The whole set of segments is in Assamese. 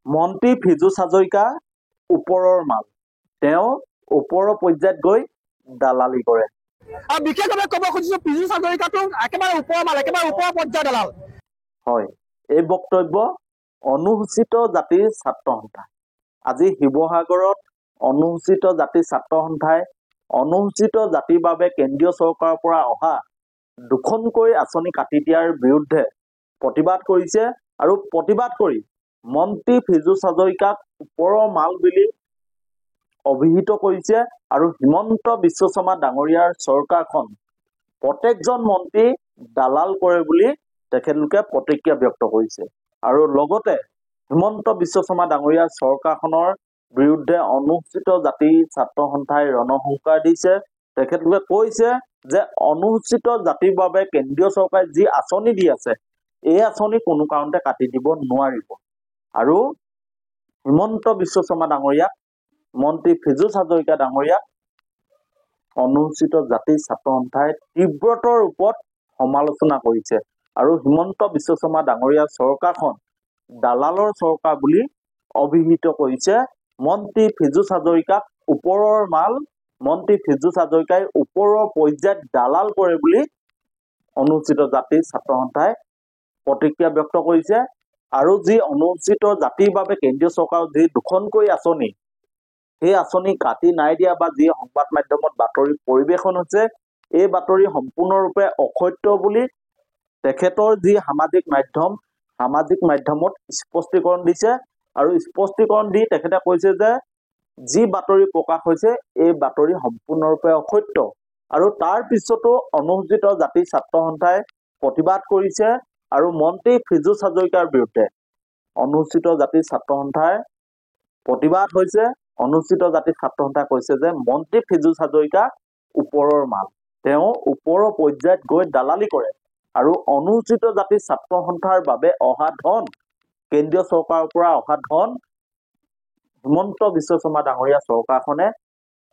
মন্ত্ৰী ফিজুছ হাজৰিকা ওপৰৰ মাল, তেওঁ ওপৰৰ পৰ্যায়ত গৈ দালালি কৰে। আৰু বিশেষভাৱে ক'ব খুজিছো ফিজুছ হাজৰিকাটো একেবাৰে ওপৰৰ মাল, একেবাৰে ওপৰৰ পৰ্যায়ৰ দালাল। হয়, এই বক্তব্য অনুসূচিত জাতিৰ ছাত্ৰ সন্থা। আজি শিৱসাগৰত অনুসূচিত জাতিৰ ছাত্ৰ সন্থাই অনুসূচিত জাতিৰ বাবে কেন্দ্ৰীয় চৰকাৰৰ পৰা অহা দুখনকৈ আঁচনি কাটি দিয়াৰ বিৰুদ্ধে প্ৰতিবাদ কৰিছে আৰু প্ৰতিবাদ কৰি মন্ত্ৰী ফিজুছ হাজৰিকাক ওপৰৰ মাল বুলি অভিহিত কৰিছে আৰু হিমন্ত বিশ্ব শৰ্মা ডাঙৰীয়াৰ চৰকাৰখন প্ৰত্যেকজন মন্ত্ৰী দালাল কৰে বুলি তেখেতলোকে প্ৰতিক্ৰিয়া ব্যক্ত কৰিছে। আৰু লগতে হিমন্ত বিশ্ব শৰ্মা ডাঙৰীয়াৰ চৰকাৰখনৰ বিৰুদ্ধে অনুসূচিত জাতিৰ ছাত্ৰ সন্থাই ৰণসংকাৰ দিছে। তেখেতলোকে কৈছে যে অনুসূচিত জাতিৰ বাবে কেন্দ্ৰীয় চৰকাৰে যি আঁচনি দি আছে, এই আঁচনি কোনো কাৰণতে কাটি দিব নোৱাৰিব। আৰু হিমন্ত বিশ্ব শৰ্মা ডাঙৰীয়াক, মন্ত্ৰী ফিজুছ হাজৰিকা ডাঙৰীয়াক অনুসূচিত জাতিৰ ছাত্ৰ সন্থাই তীব্ৰতৰ ৰূপত সমালোচনা কৰিছে আৰু হিমন্ত বিশ্ব শৰ্মা ডাঙৰীয়াৰ চৰকাৰখন দালালৰ চৰকাৰ বুলি অভিহিত কৰিছে। মন্ত্ৰী ফিজুছ হাজৰিকাক ওপৰৰ মাল, মন্ত্ৰী ফিজুছ হাজৰিকাই ওপৰৰ পৰ্যায়ত দালাল কৰে বুলি অনুসূচিত জাতিৰ ছাত্ৰ সন্থাই প্ৰতিক্ৰিয়া ব্যক্ত কৰিছে। আৰু যি অনুসূচিত জাতিৰ বাবে কেন্দ্ৰীয় চৰকাৰৰ যি দুখনকৈ আঁচনি, সেই আঁচনি কাটি নাই দিয়া বা যি সংবাদ মাধ্যমত বাতৰি পৰিৱেশন হৈছে, এই বাতৰি সম্পূৰ্ণৰূপে অসত্য বুলি তেখেতৰ যি সামাজিক মাধ্যমত স্পষ্টীকৰণ দিছে। আৰু স্পষ্টীকৰণ দি তেখেতে কৈছে যে যি বাতৰি প্ৰকাশ হৈছে এই বাতৰি সম্পূৰ্ণৰূপে অসত্য। আৰু তাৰ পিছতো অনুসূচিত জাতিৰ ছাত্ৰ সন্থাই প্ৰতিবাদ কৰিছে আৰু মন্ত্ৰী ফিজুছ হাজৰিকাৰ বিৰুদ্ধে অনুসূচিত জাতিৰ ছাত্ৰ সন্থাৰ প্ৰতিবাদ হৈছে। অনুসূচিত জাতিৰ ছাত্ৰ সন্থাই কৈছে যে মন্ত্ৰী ফিজুছ হাজৰিকা ওপৰৰ মাল, তেওঁ ওপৰৰ পৰ্যায়ত গৈ দালালি কৰে আৰু অনুসূচিত জাতিৰ ছাত্ৰ সন্থাৰ বাবে অহা ধন, কেন্দ্ৰীয় চৰকাৰৰ পৰা অহা ধন হিমন্ত বিশ্ব শৰ্মা ডাঙৰীয়া চৰকাৰখনে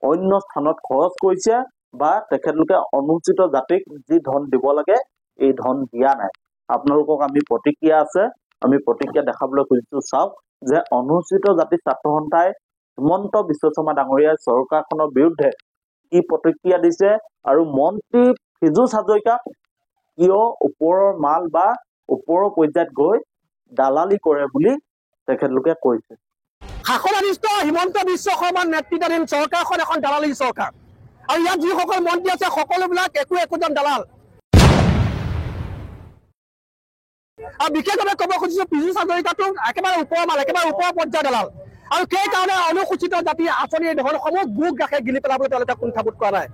অন্য স্থানত খৰচ কৰিছে বা তেখেতলোকে অনুসূচিত জাতিক যি ধন দিব লাগে এই ধন দিয়া নাই। আপোনালোকক আমি প্ৰতিক্ৰিয়া আছে, আমি প্ৰতিক্ৰিয়া দেখাবলৈ খুজিছো। চাওক যে অনুসূচিত জাতিৰ ছাত্ৰ সন্থাই হিমন্ত বিশ্ব শৰ্মা ডাঙৰীয়াৰ চৰকাৰখনৰ বিৰুদ্ধে কি প্ৰতিক্ৰিয়া দিছে আৰু মন্ত্ৰী ফিজুছ হাজৰিকাক কিয় ওপৰৰ মাল বা ওপৰৰ পৰ্যায়ত গৈ দালালি কৰে বুলি তেখেতলোকে কৈছে। শাসনাধিষ্ঠ হিমন্ত বিশ্ব শৰ্মাৰ নেতৃত্বাধীন চৰকাৰখন এখন দালালি চৰকাৰ আৰু ইয়াত যিসকল মন্ত্ৰী আছে সকলোবিলাক একোজন দালাল। আৰু বিশেষভাৱে ক'ব খুজিছো ফিজুছ হাজৰিকাটো একেবাৰে ওপৰৰ মাল, একেবাৰে ওপৰৰ পৰ্যায়ৰ দালাল। আৰু সেইকাৰণে অনুসূচিত জাতিৰ আঁচনিৰ ধনসমূহ বুক ৰাখে গিলি পেলাবলৈ তেওঁলোকে কুণ্ঠাবোধ কৰা নাই।